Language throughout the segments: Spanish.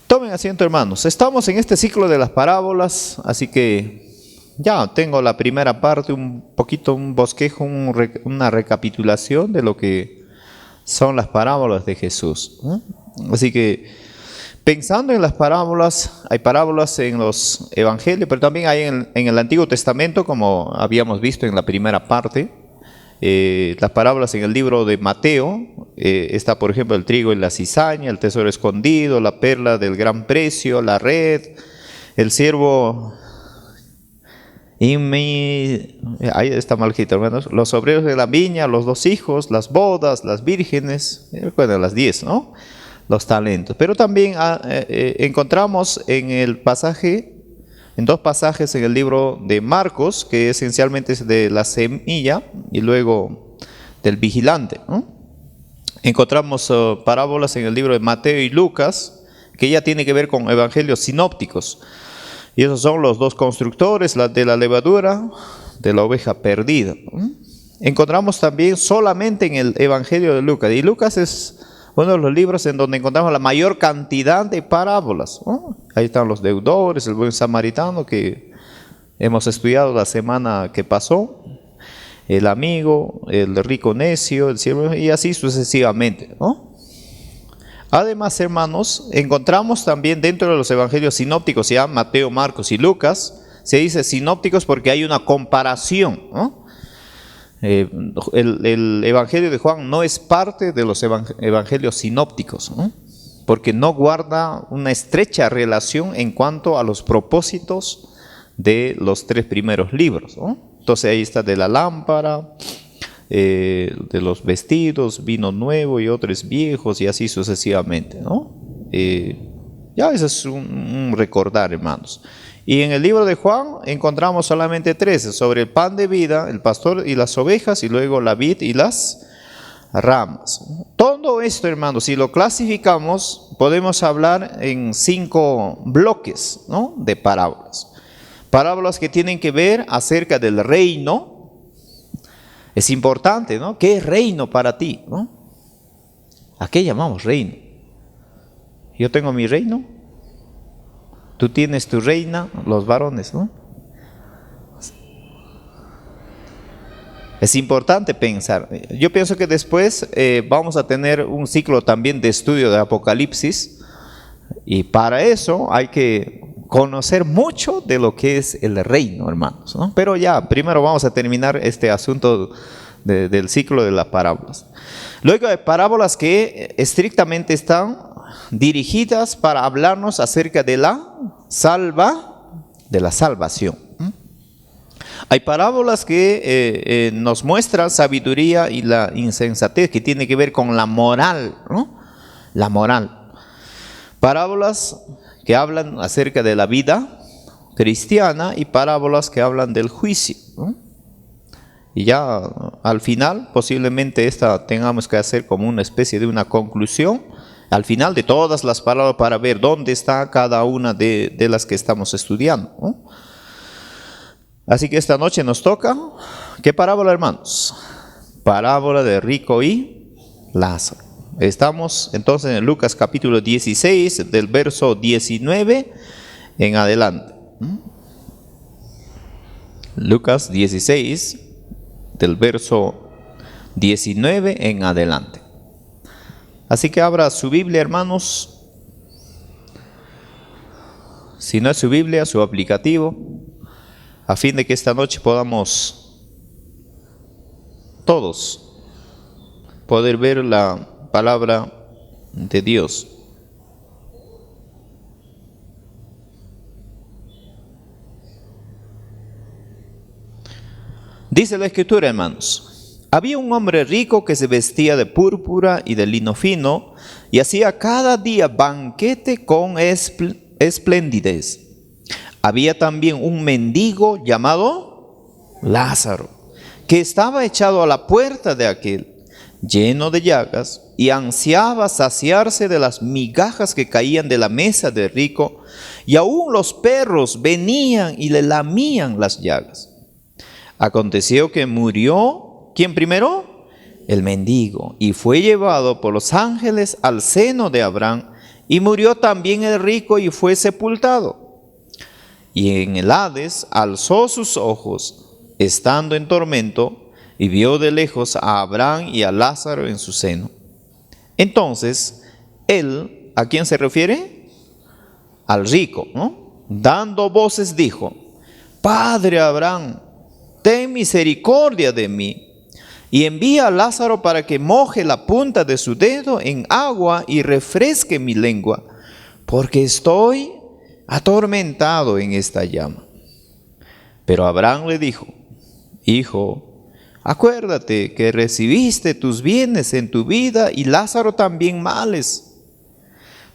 Tomen asiento, hermanos. Estamos en este ciclo de las parábolas, así que ya tengo la primera parte, un poquito, un bosquejo, una recapitulación de lo que son las parábolas de Jesús. Así que pensando en las parábolas, hay parábolas en los evangelios, pero también hay en el Antiguo Testamento, como habíamos visto en la primera parte. Las parábolas en el libro de Mateo, está por ejemplo el trigo y la cizaña, el tesoro escondido, la perla del gran precio, la red, el siervo ahí está malquito, hermanos, los obreros de la viña, los 2 hijos, las bodas, las vírgenes, recuerden las 10, ¿no? Los talentos. Pero también encontramos en el pasaje, en 2 pasajes en el libro de Marcos, que esencialmente es de la semilla y luego del vigilante, ¿no? Encontramos parábolas en el libro de Mateo y Lucas, que ya tiene que ver con evangelios sinópticos. Y esos son los 2 constructores, la de la levadura, de la oveja perdida. Encontramos también solamente en el evangelio de Lucas. Y Lucas es uno de los libros en donde encontramos la mayor cantidad de parábolas. Ahí están los deudores, el buen samaritano que hemos estudiado la semana que pasó, el amigo, el rico necio, el siervo, y así sucesivamente, ¿no? Además, hermanos, encontramos también dentro de los evangelios sinópticos, ya Mateo, Marcos y Lucas, se dice sinópticos porque hay una comparación, ¿no? El evangelio de Juan no es parte de los evangelios sinópticos, ¿no? Porque no guarda una estrecha relación en cuanto a los propósitos de los 3 primeros libros, ¿no? Entonces ahí está de la lámpara, de los vestidos, vino nuevo y otros viejos y así sucesivamente, ¿no? Ya eso es un recordar, hermanos. Y en el libro de Juan encontramos solamente 3, sobre el pan de vida, el pastor y las ovejas, y luego la vid y las ramas. Todo esto, hermanos, si lo clasificamos, podemos hablar en 5 bloques, ¿no?, de parábolas. Parábolas que tienen que ver acerca del reino. Es importante, ¿no? ¿Qué es reino para ti, no? ¿A qué llamamos reino? Yo tengo mi reino, tú tienes tu reina, los varones, ¿no? Es importante pensar. Yo pienso que después vamos a tener un ciclo también de estudio de Apocalipsis, y para eso hay que conocer mucho de lo que es el reino, hermanos, ¿no? Pero ya, primero vamos a terminar este asunto del ciclo de las parábolas. Luego hay parábolas que estrictamente están dirigidas para hablarnos acerca de la salvación. Hay parábolas que nos muestran sabiduría y la insensatez, que tiene que ver con la moral, ¿no? La moral. Parábolas que hablan acerca de la vida cristiana y parábolas que hablan del juicio, ¿no? Y ya al final posiblemente tengamos que hacer como una especie de una conclusión al final de todas las parábolas para ver dónde está cada una de las que estamos estudiando, ¿no? Así que esta noche nos toca, ¿qué parábola, hermanos? Parábola de rico y Lázaro. Estamos entonces en Lucas capítulo 16, del verso 19 en adelante. Lucas 16, del verso 19 en adelante. Así que abra su Biblia, hermanos. Si no es su Biblia, su aplicativo, a fin de que esta noche podamos todos poder ver la palabra de Dios. Dice la Escritura, hermanos: había un hombre rico que se vestía de púrpura y de lino fino y hacía cada día banquete con esplendidez. Había también un mendigo llamado Lázaro, que estaba echado a la puerta de aquel, lleno de llagas, y ansiaba saciarse de las migajas que caían de la mesa del rico, y aún los perros venían y le lamían las llagas. Aconteció que murió, ¿quién primero? El mendigo, y fue llevado por los ángeles al seno de Abraham, Y murió también el rico y fue sepultado. Y en el Hades alzó sus ojos, estando en tormento, y vio de lejos a Abraham y a Lázaro en su seno. Entonces, él, ¿a quién se refiere? Al rico, ¿no? Dando voces dijo: Padre Abraham, ten misericordia de mí, y envía a Lázaro para que moje la punta de su dedo en agua y refresque mi lengua, porque estoy atormentado en esta llama. Pero Abraham le dijo: Hijo, acuérdate que recibiste tus bienes en tu vida y Lázaro también males.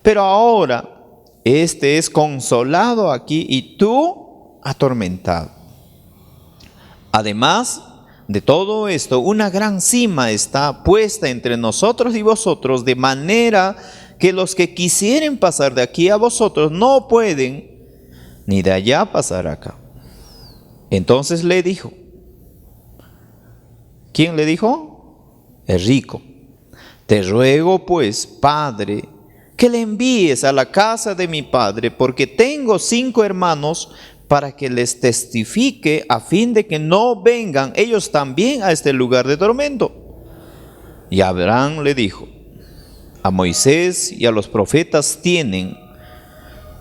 Pero ahora este es consolado aquí y tú atormentado. Además de todo esto, una gran cima está puesta entre nosotros y vosotros, de manera que los que quisieren pasar de aquí a vosotros no pueden, ni de allá pasar acá. Entonces le dijo, ¿quién le dijo? El rico: Te ruego pues, Padre, que le envíes a la casa de mi padre, porque tengo 5 hermanos, para que les testifique, a fin de que no vengan ellos también a este lugar de tormento. Y Abraham le dijo: A Moisés y a los profetas tienen,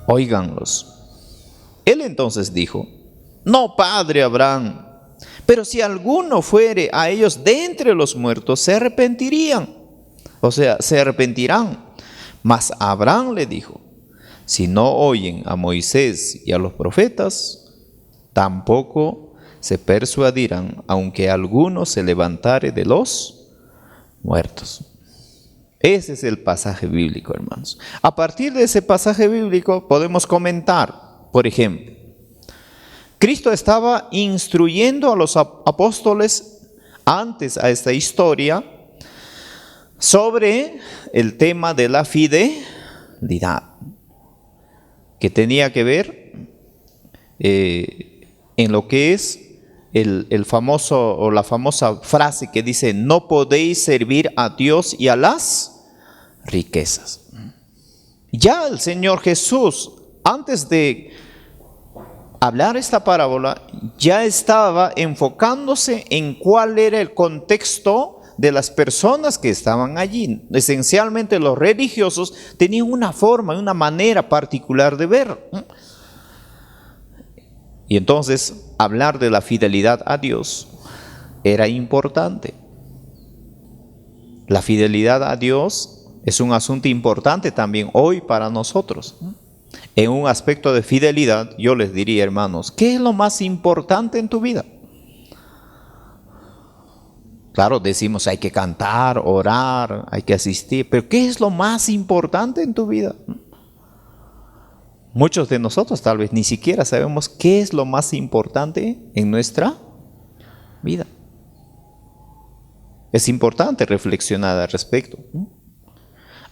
óiganlos. Él entonces dijo: No, padre Abraham, pero si alguno fuere a ellos de entre los muertos, se arrepentirían. O sea, se arrepentirán. Mas Abraham le dijo: Si no oyen a Moisés y a los profetas, tampoco se persuadirán, aunque alguno se levantare de los muertos. Ese es el pasaje bíblico, hermanos. A partir de ese pasaje bíblico podemos comentar, por ejemplo, Cristo estaba instruyendo a los apóstoles antes a esta historia sobre el tema de la fidelidad, que tenía que ver en lo que es el famoso o la famosa frase que dice: no podéis servir a Dios y a las riquezas. Ya el Señor Jesús, antes de hablar esta parábola, ya estaba enfocándose en cuál era el contexto de las personas que estaban allí. Esencialmente los religiosos tenían una forma, una manera particular de ver. Y entonces hablar de la fidelidad a Dios era importante. La fidelidad a Dios es un asunto importante también hoy para nosotros. En un aspecto de fidelidad, yo les diría, hermanos, ¿qué es lo más importante en tu vida? Claro, decimos hay que cantar, orar, hay que asistir, pero ¿qué es lo más importante en tu vida? Muchos de nosotros tal vez ni siquiera sabemos qué es lo más importante en nuestra vida. Es importante reflexionar al respecto.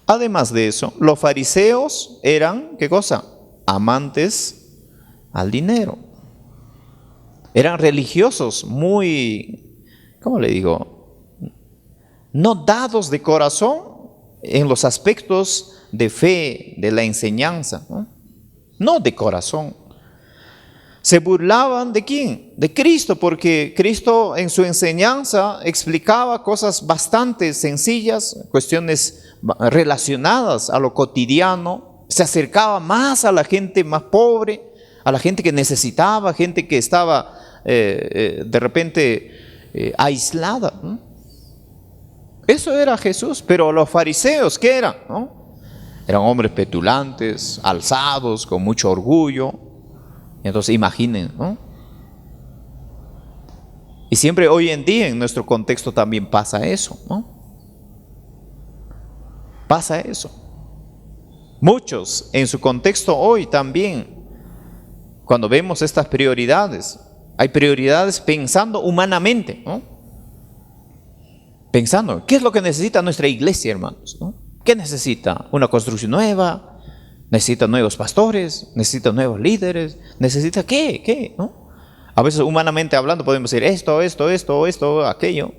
Además de eso, los fariseos eran, ¿qué cosa? Amantes al dinero. Eran religiosos muy, ¿cómo le digo? No dados de corazón en los aspectos de fe, de la enseñanza, no de corazón. Se burlaban ¿de quién? De Cristo, porque Cristo en su enseñanza explicaba cosas bastante sencillas, cuestiones relacionadas a lo cotidiano. Se acercaba más a la gente más pobre, a la gente que necesitaba, gente que estaba de repente aislada. Eso era Jesús. Pero los fariseos, ¿qué eran? Eran hombres petulantes, alzados, con mucho orgullo. Entonces imaginen, y siempre hoy en día en nuestro contexto también pasa eso, pasa eso. Muchos en su contexto hoy también, cuando vemos estas prioridades, hay prioridades pensando humanamente, pensando, ¿qué es lo que necesita nuestra iglesia, hermanos? ¿Qué necesita? ¿Una construcción nueva? ¿Necesita nuevos pastores? ¿Necesita nuevos líderes? ¿Necesita qué? ¿Qué? A veces humanamente hablando podemos decir esto, aquello.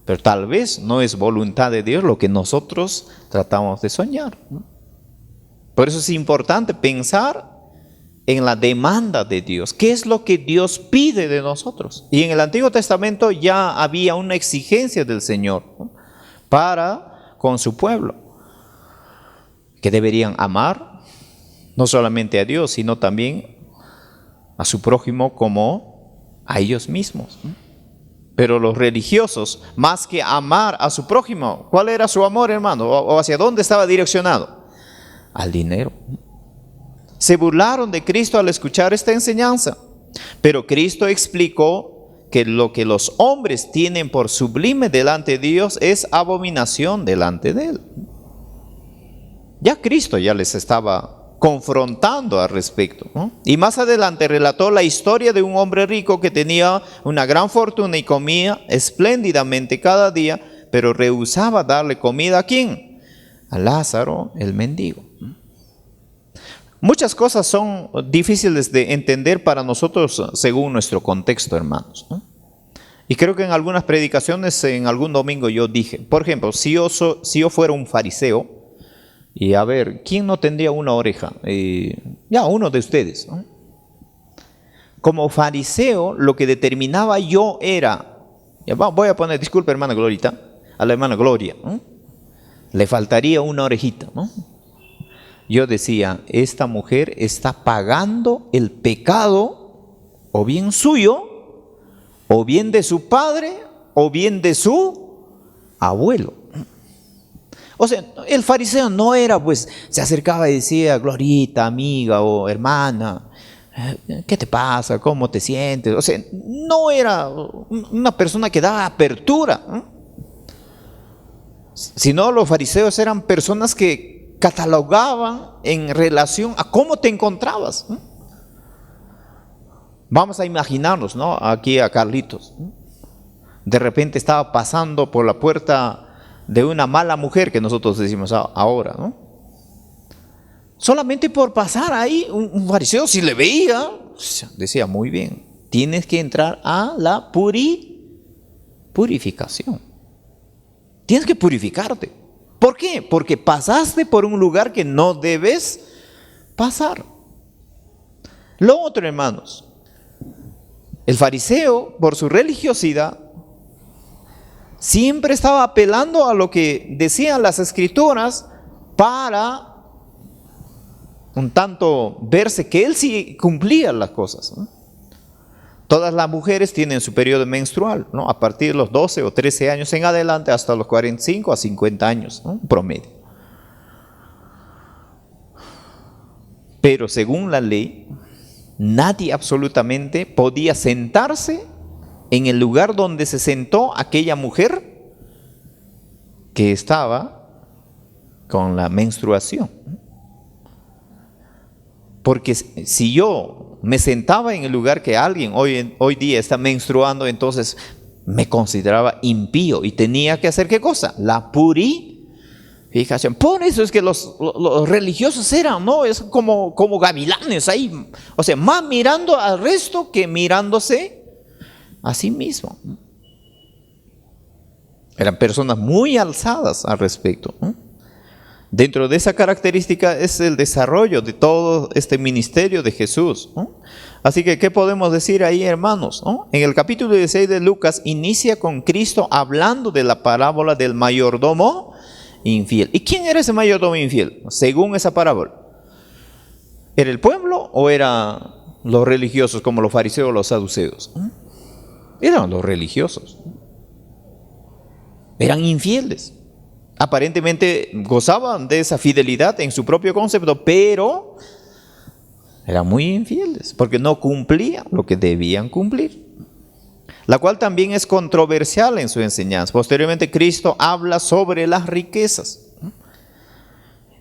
Pero tal vez no es voluntad de Dios lo que nosotros tratamos de soñar. Por eso es importante pensar en la demanda de Dios. ¿Qué es lo que Dios pide de nosotros? Y en el Antiguo Testamento ya había una exigencia del Señor, ¿no?, para con su pueblo, que deberían amar no solamente a Dios, sino también a su prójimo como a ellos mismos, ¿no? Pero los religiosos, más que amar a su prójimo, ¿cuál era su amor, hermano? ¿O hacia dónde estaba direccionado? Al dinero. Se burlaron de Cristo al escuchar esta enseñanza, pero Cristo explicó que lo que los hombres tienen por sublime delante de Dios es abominación delante de Él. Ya Cristo ya les estaba confrontando al respecto, ¿no? Y más adelante relató la historia de un hombre rico que tenía una gran fortuna y comía espléndidamente cada día, pero rehusaba darle comida ¿a quién? A Lázaro, el mendigo. Muchas cosas son difíciles de entender para nosotros según nuestro contexto, hermanos, ¿no? Y creo que en algunas predicaciones, en algún domingo yo dije, por ejemplo, si yo fuera un fariseo, y a ver, ¿quién no tendría una oreja? Ya, uno de ustedes, ¿no? Como fariseo, lo que determinaba yo era, voy a poner, disculpe hermana Glorita, a la hermana Gloria, ¿no?, le faltaría una orejita, ¿no? Yo decía, esta mujer está pagando el pecado, o bien suyo, o bien de su padre, o bien de su abuelo. O sea, el fariseo no era, pues, se acercaba y decía, Glorita, amiga o hermana, ¿qué te pasa? ¿Cómo te sientes? O sea, no era una persona que daba apertura, ¿no?, sino los fariseos eran personas que catalogaban en relación a cómo te encontrabas, ¿no? Vamos a imaginarnos, ¿no?, aquí a Carlitos, ¿no?, de repente estaba pasando por la puerta de una mala mujer, que nosotros decimos ahora, ¿no? Solamente por pasar ahí, un fariseo, si le veía, decía, muy bien, tienes que entrar a la purificación. Tienes que purificarte. ¿Por qué? Porque pasaste por un lugar que no debes pasar. Lo otro, hermanos, el fariseo, por su religiosidad, siempre estaba apelando a lo que decían las escrituras para un tanto verse que él sí cumplía las cosas, ¿no? Todas las mujeres tienen su periodo menstrual, ¿no?, a partir de los 12 o 13 años en adelante hasta los 45 a 50 años, ¿no?, promedio. Pero según la ley, nadie absolutamente podía sentarse en el lugar donde se sentó aquella mujer que estaba con la menstruación. Porque si yo me sentaba en el lugar que alguien hoy día está menstruando, entonces me consideraba impío y tenía que hacer ¿qué cosa? La purificación. Por eso es que los religiosos eran, ¿no?, es como gavilanes ahí, o sea, más mirando al resto que mirándose a sí mismo. Eran personas muy alzadas al respecto, ¿no? Dentro de esa característica es el desarrollo de todo este ministerio de Jesús, ¿no? Así que, ¿qué podemos decir ahí, hermanos, ¿no? En el capítulo 16 de Lucas inicia con Cristo hablando de la parábola del mayordomo infiel. ¿Y quién era ese mayordomo infiel? Según esa parábola, ¿era el pueblo o eran los religiosos como los fariseos o los saduceos? Eran los religiosos. Eran infieles. Aparentemente gozaban de esa fidelidad en su propio concepto, pero eran muy infieles porque no cumplían lo que debían cumplir, la cual también es controversial en su enseñanza. Posteriormente Cristo habla sobre las riquezas.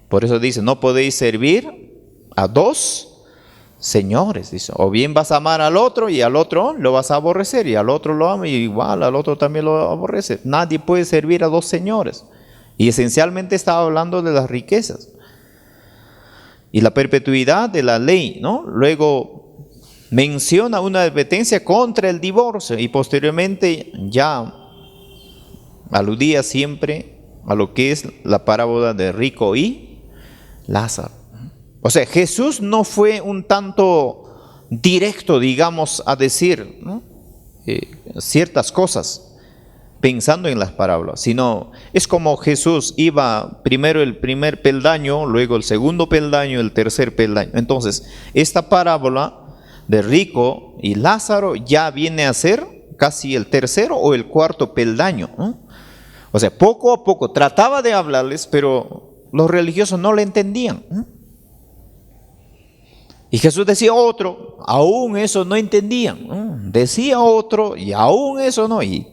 Por eso dice, no podéis servir a dos señores, dice, o bien vas a amar al otro y al otro lo vas a aborrecer, y al otro lo ama y igual al otro también lo aborrece. Nadie puede servir a dos señores. Y esencialmente estaba hablando de las riquezas y la perpetuidad de la ley, ¿no? Luego menciona una advertencia contra el divorcio y posteriormente ya aludía siempre a lo que es la parábola de rico y Lázaro. O sea, Jesús no fue un tanto directo, digamos, a decir, ¿no? Ciertas cosas pensando en las parábolas, sino es como Jesús iba primero el primer peldaño, luego el segundo peldaño, el tercer peldaño. Entonces, esta parábola de rico y Lázaro ya viene a ser casi el tercero o el cuarto peldaño, ¿no? O sea, poco a poco trataba de hablarles, pero los religiosos no le entendían, ¿no? Y Jesús decía otro, aún eso no entendían, ¿no? Decía otro y aún eso no. Y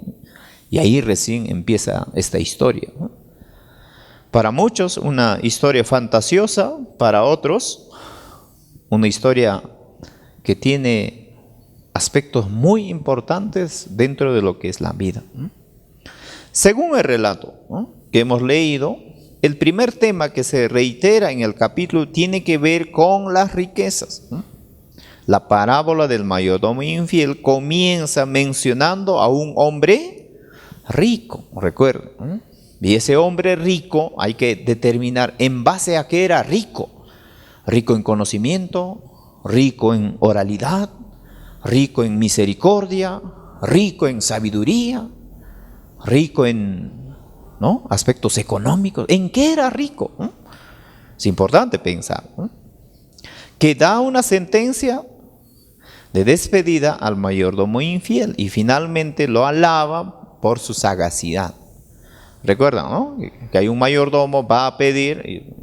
ahí recién empieza esta historia, ¿no? Para muchos una historia fantasiosa, para otros una historia que tiene aspectos muy importantes dentro de lo que es la vida, ¿no? Según el relato, ¿no?, que hemos leído, el primer tema que se reitera en el capítulo tiene que ver con las riquezas, ¿no? La parábola del mayordomo infiel comienza mencionando a un hombre rico, recuerden, ¿no? Y ese hombre rico hay que determinar en base a qué era rico. Rico en conocimiento, rico en oralidad, rico en misericordia, rico en sabiduría, rico en, ¿no?, aspectos económicos. ¿En qué era rico? ¿No? Es importante pensar, ¿no?, que da una sentencia de despedida al mayordomo infiel y finalmente lo alaba por su sagacidad. Recuerdan, ¿no?, que hay un mayordomo, va a pedir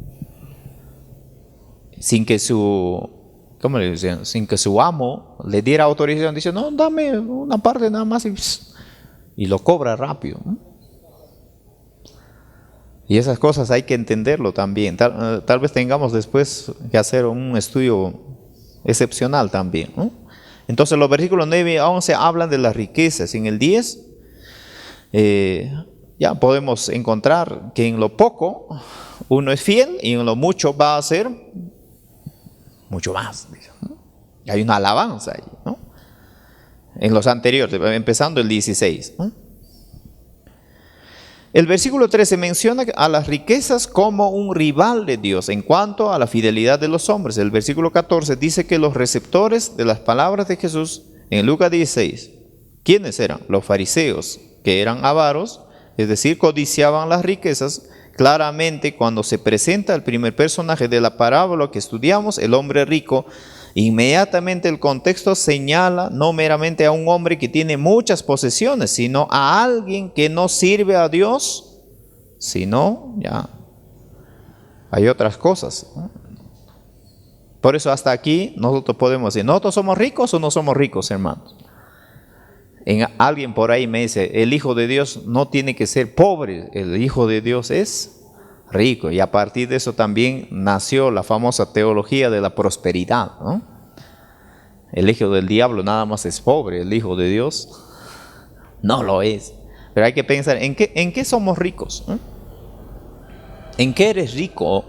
sin que su, ¿cómo le dicen?, sin que su amo le diera autorización. Dice, no, dame una parte nada más, y lo cobra rápido, ¿no? Y esas cosas hay que entenderlo también. Tal vez tengamos después que hacer un estudio excepcional también, ¿no? Entonces los versículos 9 a 11 hablan de las riquezas. En el 10 ya podemos encontrar que en lo poco uno es fiel y en lo mucho va a ser mucho más, ¿no? Hay una alabanza ahí, ¿no?, en los anteriores, empezando el 16, ¿no? El versículo 13 menciona a las riquezas como un rival de Dios en cuanto a la fidelidad de los hombres. El versículo 14 dice que los receptores de las palabras de Jesús en Lucas 16, ¿quiénes eran? Los fariseos, que eran avaros, es decir, codiciaban las riquezas. Claramente, cuando se presenta el primer personaje de la parábola que estudiamos, el hombre rico, inmediatamente el contexto señala no meramente a un hombre que tiene muchas posesiones, sino a alguien que no sirve a Dios, sino ya hay otras cosas, ¿no? Por eso hasta aquí nosotros podemos decir, ¿nosotros somos ricos o no somos ricos, hermanos? Alguien por ahí me dice, el Hijo de Dios no tiene que ser pobre, el Hijo de Dios es rico. Y a partir de eso también nació la famosa teología de la prosperidad, ¿no? El hijo del diablo nada más es pobre, el Hijo de Dios no lo es. Pero hay que pensar, ¿en qué somos ricos? ¿Eh? ¿En qué eres rico?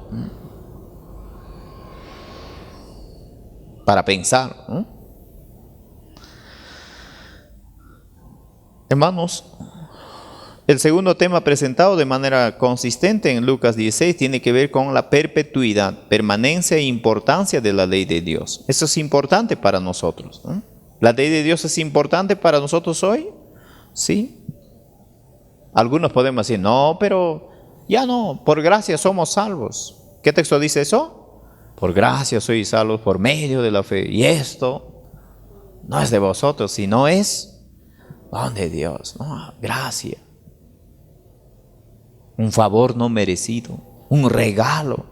Para pensar, ¿no? Hermanos, el segundo tema presentado de manera consistente en Lucas 16 tiene que ver con la perpetuidad, permanencia e importancia de la ley de Dios. Eso es importante para nosotros, ¿no? ¿La ley de Dios es importante para nosotros hoy? Sí. Algunos podemos decir, no, pero ya no, por gracia somos salvos. ¿Qué texto dice eso? Por gracia sois salvos por medio de la fe. Y esto no es de vosotros, sino es don de Dios, ¿no? Gracia. Un favor no merecido, un regalo.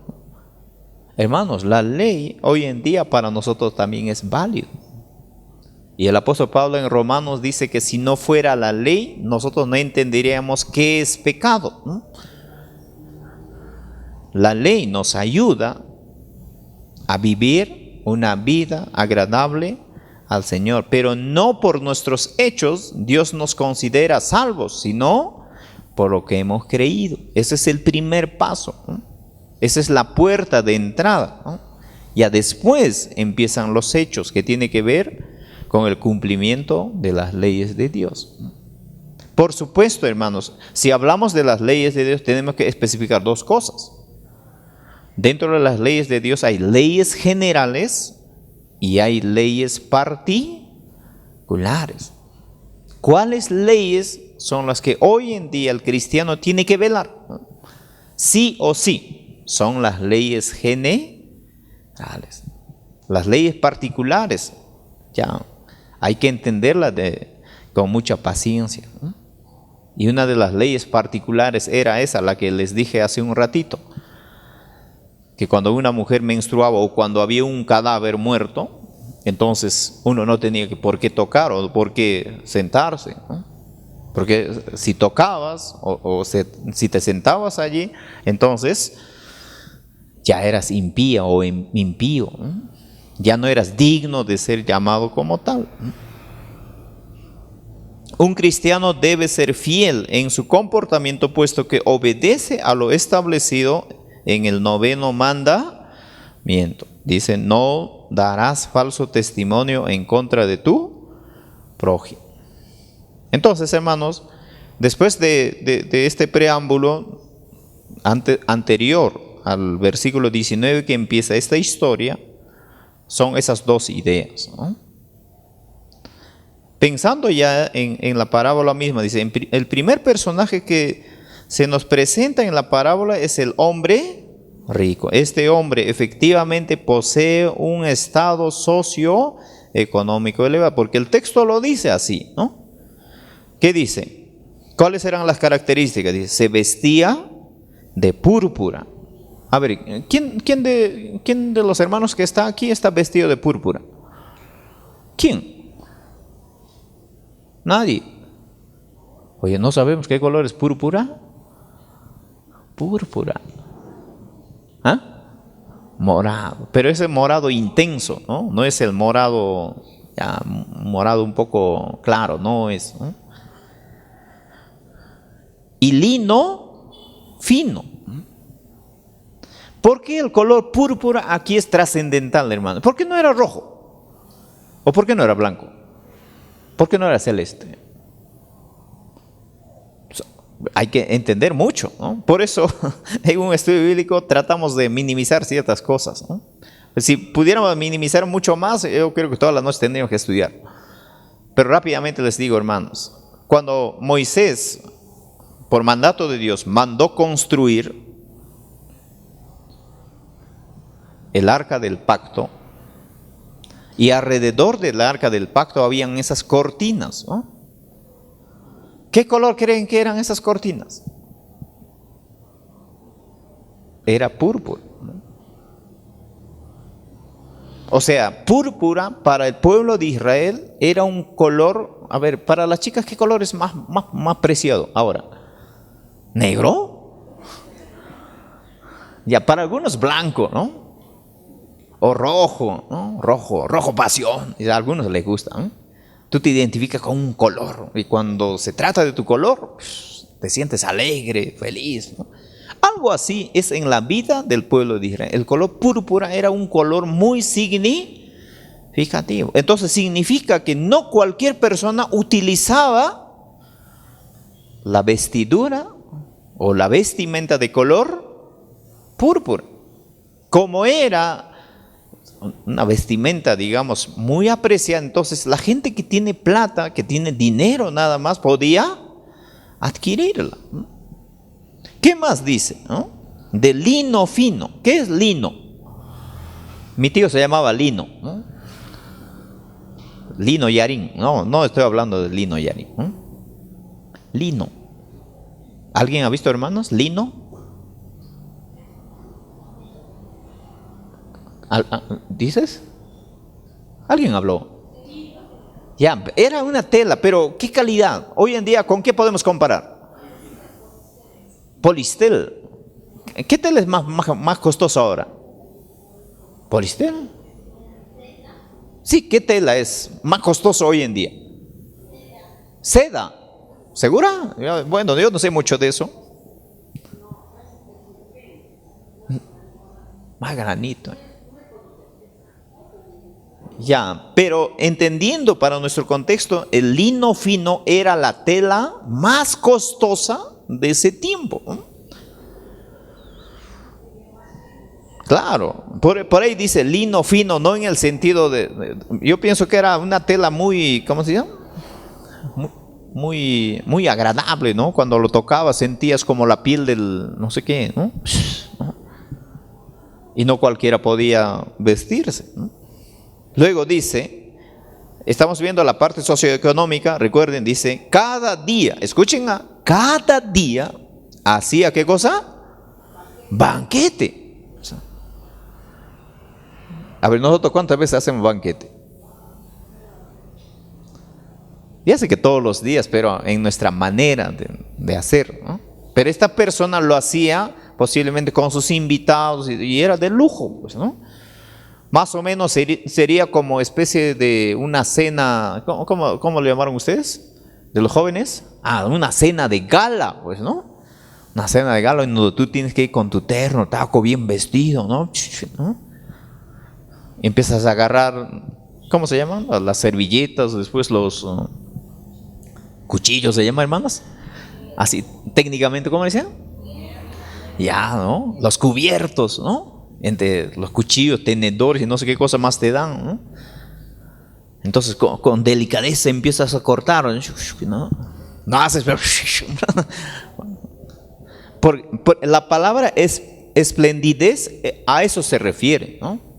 Hermanos, la ley hoy en día para nosotros también es válida. Y el apóstol Pablo en Romanos dice que si no fuera la ley, nosotros no entenderíamos qué es pecado, ¿no? La ley nos ayuda a vivir una vida agradable al Señor, pero no por nuestros hechos Dios nos considera salvos, sino por lo que hemos creído. Ese es el primer paso, ¿no? Esa es la puerta de entrada, ¿no? Ya después empiezan los hechos que tienen que ver con el cumplimiento de las leyes de Dios. Por supuesto, hermanos, si hablamos de las leyes de Dios tenemos que especificar dos cosas. Dentro de las leyes de Dios hay leyes generales y hay leyes particulares. ¿Cuáles leyes son las que hoy en día el cristiano tiene que velar? Sí o sí, son las leyes generales. Las leyes particulares, ya hay que entenderlas con mucha paciencia. Y una de las leyes particulares era esa, la que les dije hace un ratito, que cuando una mujer menstruaba o cuando había un cadáver muerto, entonces uno no tenía por qué tocar o por qué sentarse, ¿no? Porque si tocabas si te sentabas allí, entonces ya eras impía o impío, ¿no? Ya no eras digno de ser llamado como tal. Un cristiano debe ser fiel en su comportamiento, puesto que obedece a lo establecido en el 9º mandamiento. Dice, no darás falso testimonio en contra de tu prójimo. Entonces, hermanos, después de este preámbulo anterior al versículo 19 que empieza esta historia, son esas dos ideas, ¿no? Pensando ya en la parábola misma, dice, el primer personaje que se nos presenta en la parábola es el hombre rico. Este hombre efectivamente posee un estado socioeconómico elevado, porque el texto lo dice así, ¿no? ¿Qué dice? ¿Cuáles eran las características? Dice, se vestía de púrpura. A ver, ¿quién de los hermanos que está aquí está vestido de púrpura? ¿Quién? Nadie. Oye, ¿no sabemos qué color es púrpura? Púrpura. ¿Ah? Morado. Pero ese morado intenso, ¿no? No es el morado, ya, morado un poco claro, no es, ¿no? Y lino fino. ¿Por qué el color púrpura aquí es trascendental, hermano? ¿Por qué no era rojo? ¿O por qué no era blanco? ¿Por qué no era celeste? Hay que entender mucho, ¿no? Por eso en un estudio bíblico tratamos de minimizar ciertas cosas, ¿no? Si pudiéramos minimizar mucho más, yo creo que todas las noches tendríamos que estudiar. Pero rápidamente les digo, hermanos, cuando Moisés, por mandato de Dios, mandó construir el arca del pacto, y alrededor del arca del pacto habían esas cortinas, ¿no? ¿Qué color creen que eran esas cortinas? Era púrpura, ¿no? O sea, púrpura para el pueblo de Israel era un color, a ver, para las chicas, ¿qué color es más preciado ahora? ¿Negro? Ya, para algunos blanco, ¿no? O rojo, ¿no? Rojo pasión, y a algunos les gusta, ¿no? Tú te identificas con un color y cuando se trata de tu color, te sientes alegre, feliz, ¿no? Algo así es en la vida del pueblo de Israel. El color púrpura era un color muy significativo. Entonces significa que no cualquier persona utilizaba la vestidura o la vestimenta de color púrpura. Como era una vestimenta, digamos, muy apreciada, entonces la gente que tiene plata, que tiene dinero nada más, podía adquirirla. ¿Qué más dice, no? De lino fino. ¿Qué es lino? Mi tío se llamaba Lino, ¿no? Lino Yarín. No estoy hablando de Lino Yarín, ¿no? Lino. ¿Alguien ha visto, hermanos? Lino. ¿Dices? ¿Alguien habló? Ya, era una tela, pero ¿qué calidad? Hoy en día, ¿con qué podemos comparar? Polistel. ¿Qué tela es más costosa ahora? ¿Polistel? Sí, ¿qué tela es más costosa hoy en día? Seda. ¿Segura? Bueno, yo no sé mucho de eso. Más granito. Ya, pero entendiendo para nuestro contexto, el lino fino era la tela más costosa de ese tiempo, ¿no? Claro, por ahí dice lino fino, no en el sentido yo pienso que era una tela muy, ¿cómo se llama? Muy agradable, ¿no? Cuando lo tocabas sentías como la piel del no sé qué, ¿no? Y no cualquiera podía vestirse, ¿no? Luego dice, estamos viendo la parte socioeconómica, recuerden, dice, cada día, escuchen, cada día hacía ¿qué cosa? Banquete. A ver, nosotros ¿cuántas veces hacemos banquete? Ya sé que todos los días, pero en nuestra manera de hacer, ¿no? Pero esta persona lo hacía posiblemente con sus invitados y era de lujo, pues, ¿no? Más o menos sería como especie de una cena, ¿cómo le llamaron ustedes? ¿De los jóvenes? Una cena de gala, pues, ¿no? Una cena de gala en donde tú tienes que ir con tu terno, taco bien vestido, ¿no? Y empiezas a agarrar, ¿cómo se llaman? Las servilletas, después los cuchillos, ¿se llaman, hermanas? Así, técnicamente, ¿cómo decían? Ya, ¿no? Los cubiertos, ¿no? Entre los cuchillos, tenedores y no sé qué cosa más te dan, ¿no? Entonces con delicadeza empiezas a cortar, ¿no? No haces, pero la palabra es esplendidez, a eso se refiere, ¿no?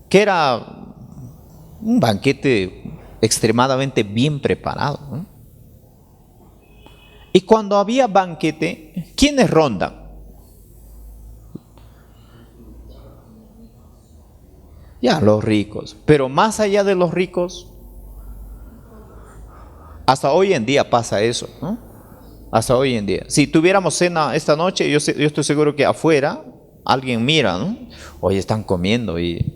Que era un banquete extremadamente bien preparado, ¿no? Y cuando había banquete, ¿quiénes rondan? Ya, los ricos. Pero más allá de los ricos, hasta hoy en día pasa eso, ¿no? Hasta hoy en día. Si tuviéramos cena esta noche, yo estoy seguro que afuera alguien mira, ¿no? Oye, están comiendo y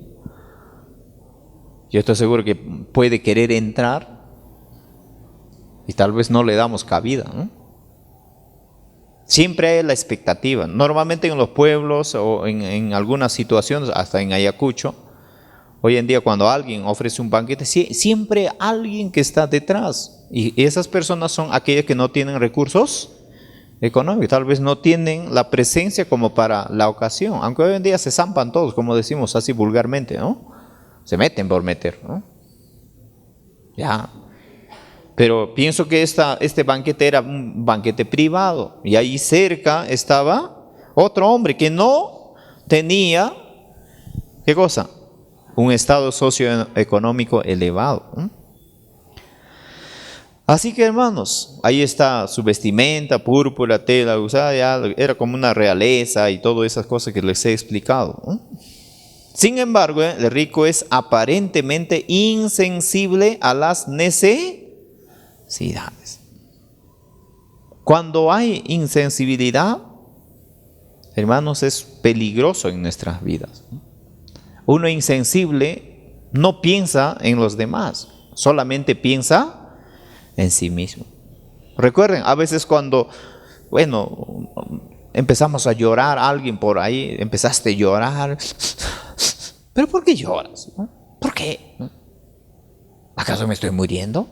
yo estoy seguro que puede querer entrar y tal vez no le damos cabida, ¿no? Siempre hay la expectativa. Normalmente en los pueblos o en algunas situaciones, hasta en Ayacucho, hoy en día cuando alguien ofrece un banquete, siempre hay alguien que está detrás. Y esas personas son aquellas que no tienen recursos económicos, tal vez no tienen la presencia como para la ocasión. Aunque hoy en día se zampan todos, como decimos así vulgarmente, ¿no? Se meten por meter, ¿no? Ya. Pero pienso que este banquete era un banquete privado. Y ahí cerca estaba otro hombre que no tenía, ¿qué cosa? Un estado socioeconómico elevado, ¿no? Así que hermanos, ahí está su vestimenta, púrpura, tela usada, ya era como una realeza y todas esas cosas que les he explicado, ¿no? Sin embargo, el rico es aparentemente insensible a las necesidades. Cuando hay insensibilidad, hermanos, es peligroso en nuestras vidas. Uno insensible no piensa en los demás, solamente piensa en sí mismo. Recuerden, a veces cuando, empezamos a llorar, alguien por ahí, empezaste a llorar, ¿pero por qué lloras? ¿Por qué? ¿Acaso me estoy muriendo?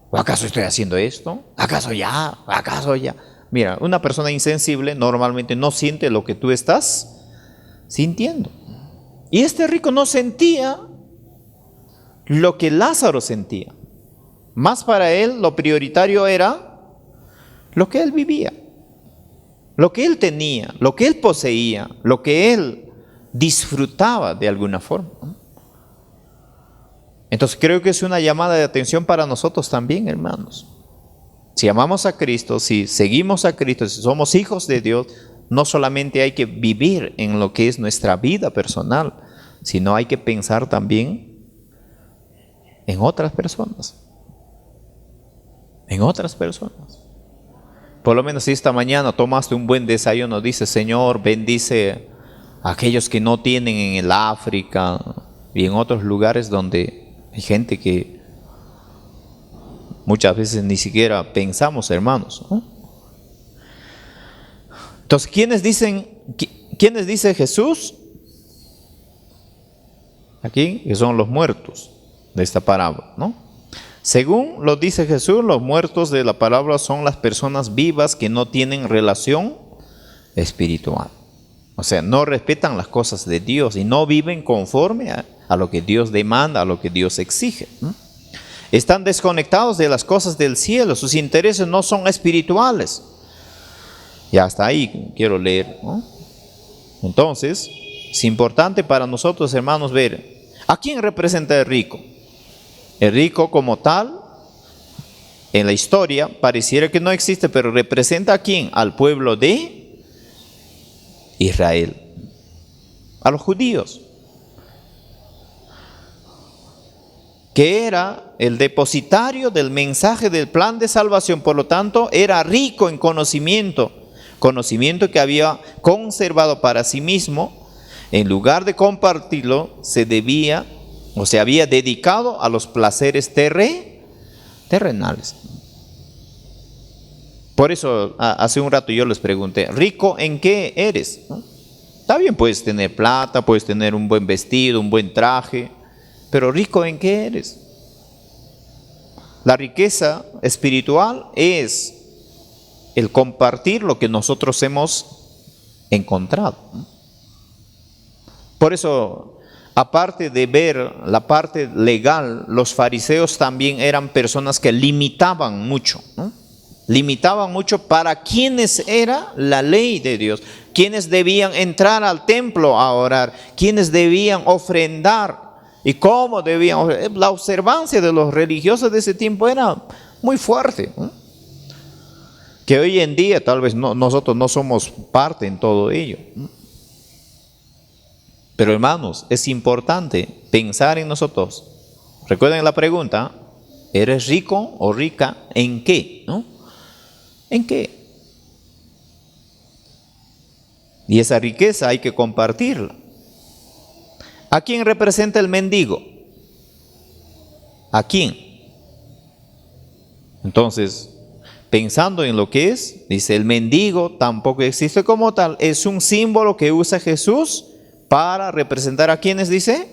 ¿O acaso estoy haciendo esto? ¿Acaso ya? Mira, una persona insensible normalmente no siente lo que tú estás sintiendo. Y este rico no sentía lo que Lázaro sentía. Más para él lo prioritario era lo que él vivía, lo que él tenía, lo que él poseía, lo que él disfrutaba de alguna forma. Entonces creo que es una llamada de atención para nosotros también, hermanos. Si amamos a Cristo, si seguimos a Cristo, si somos hijos de Dios, no solamente hay que vivir en lo que es nuestra vida personal, sino hay que pensar también en otras personas. En otras personas. Por lo menos si esta mañana tomaste un buen desayuno, dice: Señor, bendice a aquellos que no tienen en el África y en otros lugares donde hay gente que muchas veces ni siquiera pensamos, hermanos, ¿no? Entonces, ¿quiénes dice Jesús? Aquí, que son los muertos de esta parábola, ¿no? Según lo dice Jesús, los muertos de la parábola son las personas vivas que no tienen relación espiritual. O sea, no respetan las cosas de Dios y no viven conforme a lo que Dios demanda, a lo que Dios exige. Están desconectados de las cosas del cielo, sus intereses no son espirituales. Y hasta ahí quiero leer, ¿no? Entonces, es importante para nosotros, hermanos, ver a quién representa el rico. El rico como tal, en la historia, pareciera que no existe, pero representa a quién, al pueblo de Israel, a los judíos, que era el depositario del mensaje del plan de salvación. Por lo tanto, era rico en conocimiento que había conservado para sí mismo. En lugar de compartirlo, se había dedicado a los placeres terrenales. Por eso hace un rato yo les pregunté, ¿rico en qué eres? ¿No? Está bien, puedes tener plata, puedes tener un buen vestido, un buen traje, pero ¿rico en qué eres? La riqueza espiritual es el compartir lo que nosotros hemos encontrado. Por eso, aparte de ver la parte legal, los fariseos también eran personas que limitaban mucho, ¿no? Limitaban mucho para quienes era la ley de Dios, quienes debían entrar al templo a orar, quienes debían ofrendar y cómo debían ofrendar. La observancia de los religiosos de ese tiempo era muy fuerte, ¿no? Que hoy en día tal vez nosotros no somos parte en todo ello, ¿no? Pero hermanos, es importante pensar en nosotros. Recuerden la pregunta, ¿eres rico o rica en qué? ¿No? ¿En qué? Y esa riqueza hay que compartirla. ¿A quién representa el mendigo? ¿A quién? Entonces, pensando en lo que es, dice, el mendigo tampoco existe como tal. Es un símbolo que usa Jesús para representar a quienes, dice,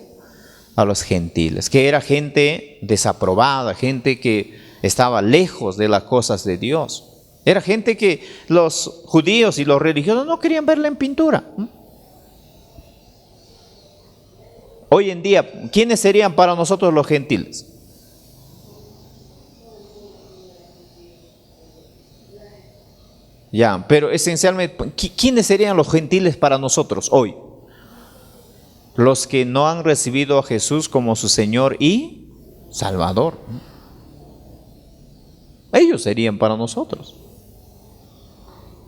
a los gentiles, que era gente desaprobada, gente que estaba lejos de las cosas de Dios. Era gente que los judíos y los religiosos no querían verla en pintura. Hoy en día, ¿quiénes serían para nosotros los gentiles? Ya, pero esencialmente, ¿quiénes serían los gentiles para nosotros hoy? Los que no han recibido a Jesús como su Señor y Salvador. Ellos serían para nosotros.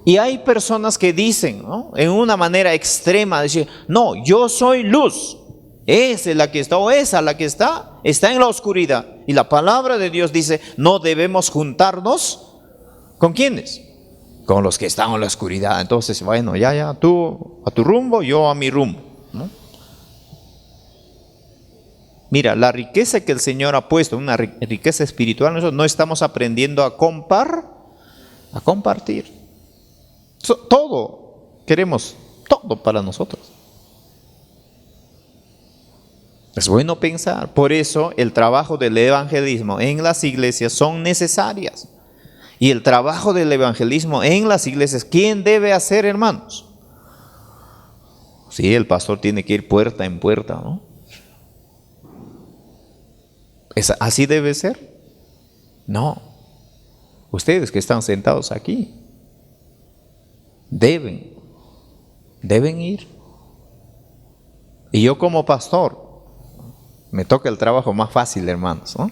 Y hay personas que dicen, ¿no?, en una manera extrema, decir, no, yo soy luz, esa es la que está, o esa la que está en la oscuridad. Y la palabra de Dios dice, no debemos juntarnos, ¿con quiénes? Con los que están en la oscuridad. Entonces, bueno, ya, tú a tu rumbo, yo a mi rumbo, ¿no? Mira, la riqueza que el Señor ha puesto, una riqueza espiritual, nosotros no estamos aprendiendo a compartir. Todo, queremos todo para nosotros. Es bueno pensar. Por eso el trabajo del evangelismo en las iglesias son necesarias. Y el trabajo del evangelismo en las iglesias, ¿quién debe hacer, hermanos? Sí, el pastor tiene que ir puerta en puerta, ¿no? ¿Así debe ser? No. Ustedes que están sentados aquí deben ir. Y yo como pastor me toca el trabajo más fácil, hermanos, ¿no?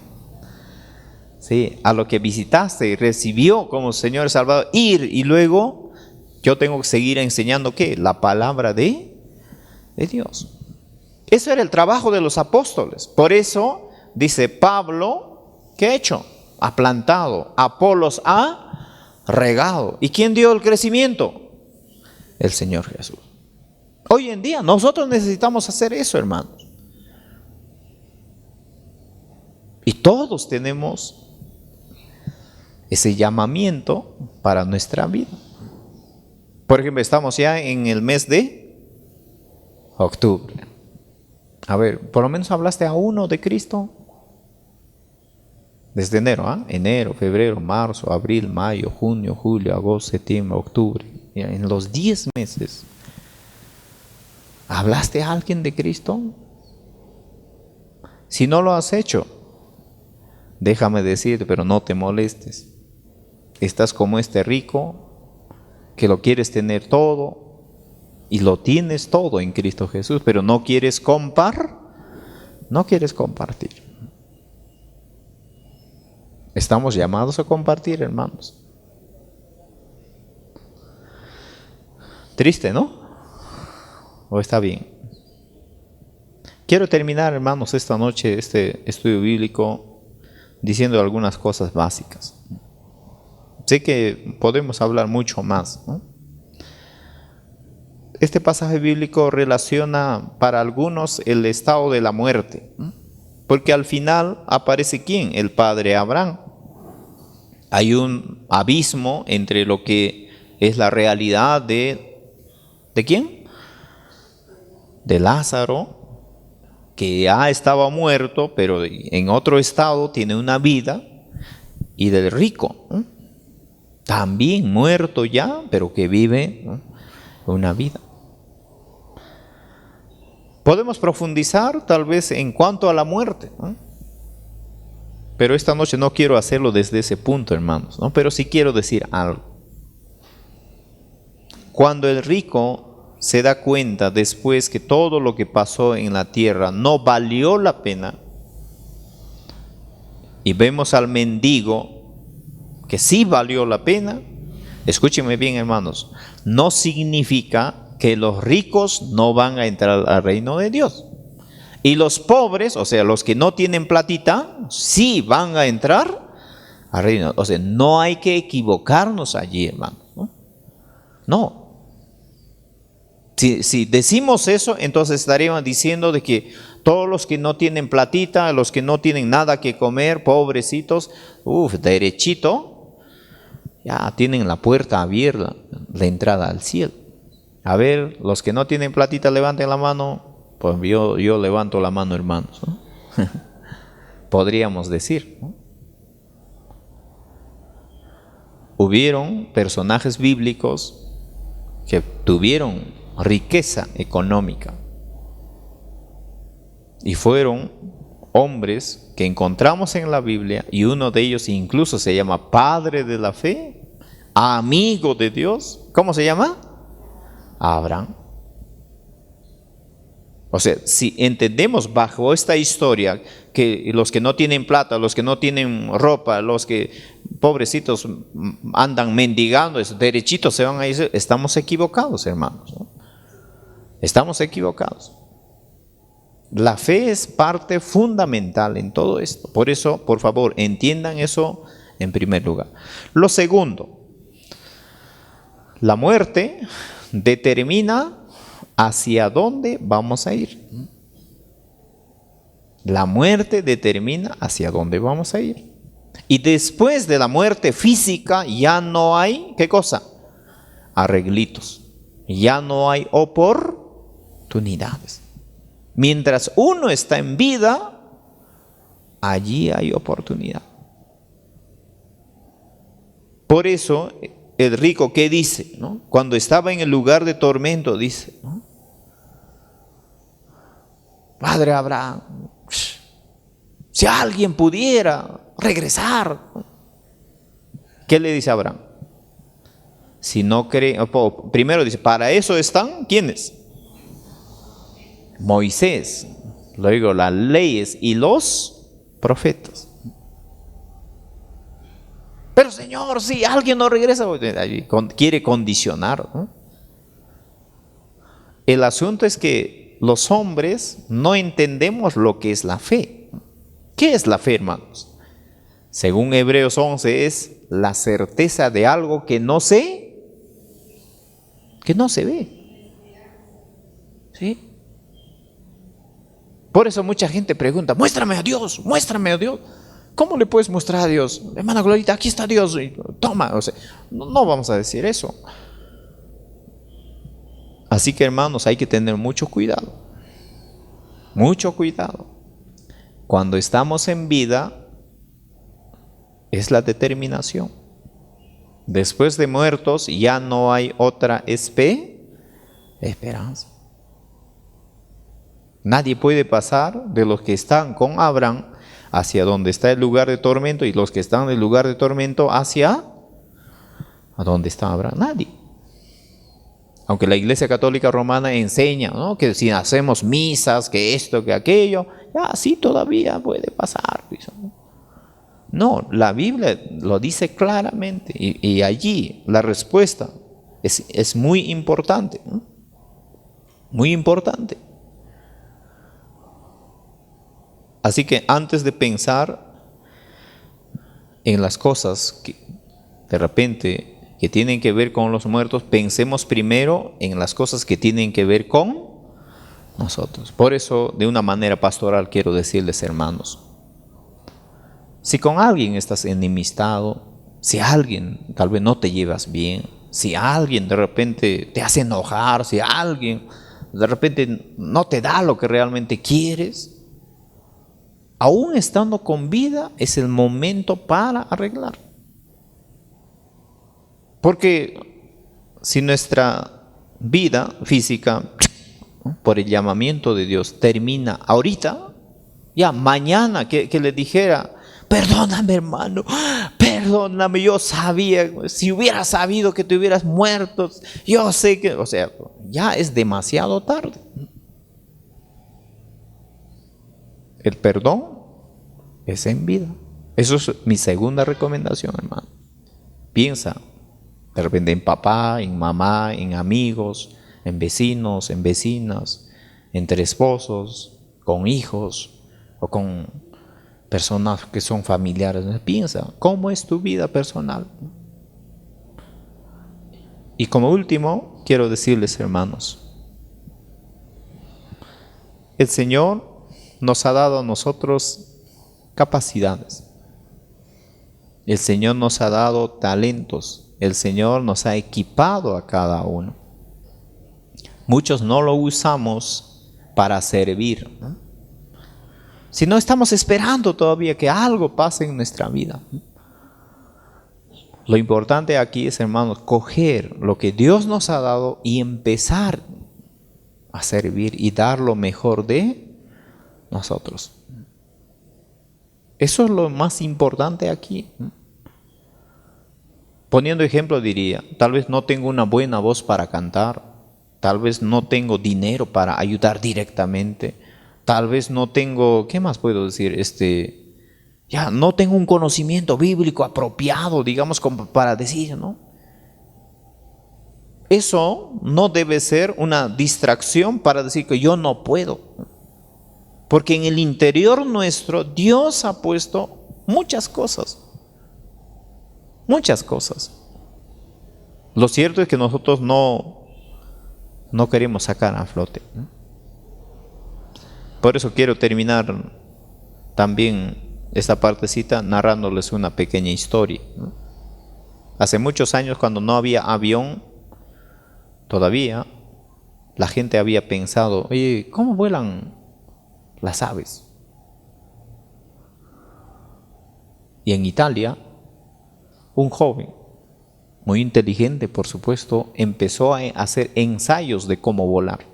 Sí, a lo que visitaste y recibió como Señor Salvador, ir, y luego yo tengo que seguir enseñando ¿qué? La palabra de Dios. Eso era el trabajo de los apóstoles. Por eso dice Pablo, ¿qué ha hecho? Ha plantado, Apolos ha regado. ¿Y quién dio el crecimiento? El Señor Jesús. Hoy en día nosotros necesitamos hacer eso, hermanos. Y todos tenemos ese llamamiento para nuestra vida. Por ejemplo, estamos ya en el mes de octubre. A ver, por lo menos hablaste a uno de Cristo. Desde enero, enero, febrero, marzo, abril, mayo, junio, julio, agosto, septiembre, octubre. En los 10 meses ¿Hablaste a alguien de Cristo? Si no lo has hecho, déjame decirte, pero no te molestes. Estás como este rico que lo quieres tener todo y lo tienes todo en Cristo Jesús, pero no quieres compartir. Estamos llamados a compartir, hermanos. Triste, ¿no? ¿O está bien? Quiero terminar, hermanos, esta noche este estudio bíblico diciendo algunas cosas básicas. Sé que podemos hablar mucho más, ¿no? Este pasaje bíblico relaciona para algunos el estado de la muerte, ¿no? Porque al final aparece ¿quién? El padre Abraham. Hay un abismo entre lo que es la realidad ¿de quién? De Lázaro, que ya estaba muerto, pero en otro estado tiene una vida, y del rico, ¿no? También muerto ya, pero que vive, ¿no?, una vida. Podemos profundizar tal vez en cuanto a la muerte, ¿no? Pero esta noche no quiero hacerlo desde ese punto, hermanos, ¿no? Pero sí quiero decir algo. Cuando el rico se da cuenta después que todo lo que pasó en la tierra no valió la pena, y vemos al mendigo que sí valió la pena, escúchenme bien, hermanos, no significa que los ricos no van a entrar al reino de Dios. Y los pobres, o sea, los que no tienen platita, sí van a entrar al reino. O sea, no hay que equivocarnos allí, hermanos, ¿no? No. Si decimos eso, entonces estaríamos diciendo de que todos los que no tienen platita, los que no tienen nada que comer, pobrecitos, derechito, ya tienen la puerta abierta, la entrada al cielo. A ver, los que no tienen platita, levanten la mano. Pues yo levanto la mano, hermanos, ¿no? Podríamos decir, ¿no? Hubieron personajes bíblicos que tuvieron riqueza económica y fueron hombres que encontramos en la Biblia, y uno de ellos incluso se llama padre de la fe, amigo de Dios. ¿Cómo se llama? Abraham. O sea, si entendemos bajo esta historia que los que no tienen plata, los que no tienen ropa, los que pobrecitos andan mendigando, derechitos se van a ir, estamos equivocados, hermanos, ¿no? Estamos equivocados. La fe es parte fundamental en todo esto. Por eso, por favor, entiendan eso en primer lugar. Lo segundo, la muerte determina hacia dónde vamos a ir. La muerte determina hacia dónde vamos a ir. Y después de la muerte física ya no hay, ¿qué cosa? Arreglitos. Ya no hay oportunidades. Mientras uno está en vida, allí hay oportunidad. Por eso el rico, ¿qué dice, no? Cuando estaba en el lugar de tormento, dice, ¿no? Padre Abraham, si alguien pudiera regresar. ¿Qué le dice Abraham? Si no cree, primero dice, para eso están, ¿quiénes? Moisés, luego las leyes y los profetas. Pero Señor, si alguien no regresa, quiere condicionar, ¿no? El asunto es que los hombres no entendemos lo que es la fe. ¿Qué es la fe, hermanos? Según Hebreos 11 es la certeza de algo que no se ve. ¿Sí? Por eso mucha gente pregunta, muéstrame a Dios, muéstrame a Dios. ¿Cómo le puedes mostrar a Dios? Hermana Glorita, aquí está Dios, toma. O sea, no vamos a decir eso. Así que, hermanos, hay que tener mucho cuidado. Mucho cuidado. Cuando estamos en vida, es la determinación. Después de muertos ya no hay otra esperanza. Nadie puede pasar de los que están con Abraham hacia donde está el lugar de tormento y los que están en el lugar de tormento hacia a donde está Abraham. Nadie. Aunque la Iglesia Católica Romana enseña, ¿no?, que si hacemos misas, que esto, que aquello, ya sí todavía puede pasar. No, la Biblia lo dice claramente y allí la respuesta es muy importante, ¿no? Muy importante. Así que antes de pensar en las cosas que de repente que tienen que ver con los muertos, pensemos primero en las cosas que tienen que ver con nosotros. Por eso, de una manera pastoral, quiero decirles, hermanos, si con alguien estás enemistado, si alguien tal vez no te llevas bien, si alguien de repente te hace enojar, si alguien de repente no te da lo que realmente quieres, aún estando con vida, es el momento para arreglar. Porque si nuestra vida física, por el llamamiento de Dios, termina ahorita, ya mañana que le dijera, perdóname hermano, perdóname, yo sabía, si hubiera sabido que te hubieras muerto, yo sé que, o sea, ya es demasiado tarde. El perdón es en vida. Eso es mi segunda recomendación, hermano. Piensa de repente en papá, en mamá, en amigos, en vecinos, en vecinas, entre esposos, con hijos o con personas que son familiares. Piensa, ¿cómo es tu vida personal? Y como último, quiero decirles, hermanos, el Señor nos ha dado a nosotros capacidades. El Señor nos ha dado talentos. El Señor nos ha equipado a cada uno. Muchos no lo usamos para servir, ¿no?, sino estamos esperando todavía que algo pase en nuestra vida. Lo importante aquí es, hermanos, coger lo que Dios nos ha dado y empezar a servir y dar lo mejor de nosotros. Eso es lo más importante aquí. Poniendo ejemplo diría, tal vez no tengo una buena voz para cantar, tal vez no tengo dinero para ayudar directamente, tal vez no tengo, ¿qué más puedo decir? Ya no tengo un conocimiento bíblico apropiado, digamos, como para decir, ¿no? Eso no debe ser una distracción para decir que yo no puedo. Porque en el interior nuestro Dios ha puesto muchas cosas. Muchas cosas. Lo cierto es que nosotros no queremos sacar a flote. Por eso quiero terminar también esta partecita narrándoles una pequeña historia. Hace muchos años, cuando no había avión, todavía la gente había pensado, oye, ¿cómo vuelan las aves? Y en Italia, un joven, muy inteligente por supuesto, empezó a hacer ensayos de cómo volar.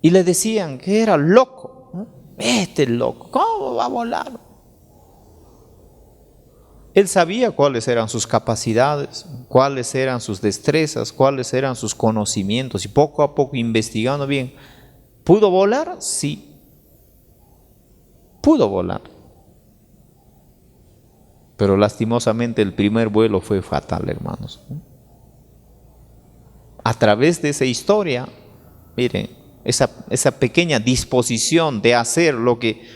Y le decían que era loco, ¿no? Este loco, ¿cómo va a volar? Él sabía cuáles eran sus capacidades, cuáles eran sus destrezas, cuáles eran sus conocimientos, y poco a poco investigando bien, ¿pudo volar? Sí, pudo volar. Pero lastimosamente el primer vuelo fue fatal, hermanos. A través de esa historia, miren, esa pequeña disposición de hacer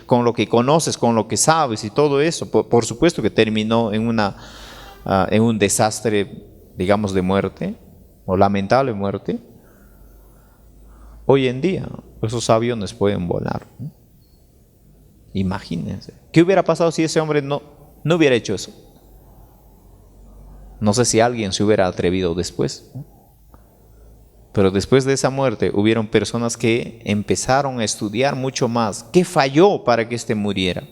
con lo que conoces, con lo que sabes y todo eso, por supuesto que terminó en un desastre, digamos, de muerte, o lamentable muerte. Hoy en día, esos aviones pueden volar. Imagínense. ¿Qué hubiera pasado si ese hombre no hubiera hecho eso? No sé si alguien se hubiera atrevido después. Pero después de esa muerte hubieron personas que empezaron a estudiar mucho más. ¿Qué falló para que éste muriera?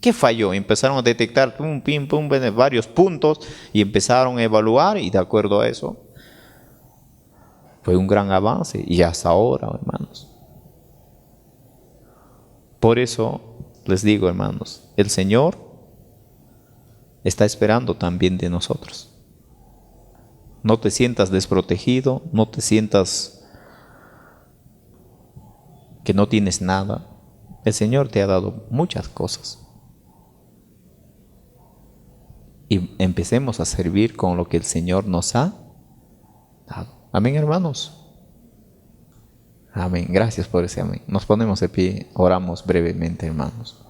¿Qué falló? Empezaron a detectar varios puntos y empezaron a evaluar, y de acuerdo a eso fue un gran avance, y hasta ahora, hermanos, Por eso les digo, hermanos, el Señor está esperando también de nosotros. No te sientas desprotegido, no te sientas que no tienes nada. El Señor te ha dado muchas cosas. Y empecemos a servir con lo que el Señor nos ha dado. Amén, hermanos. Amén. Gracias por ese amén. Nos ponemos de pie, oramos brevemente, hermanos.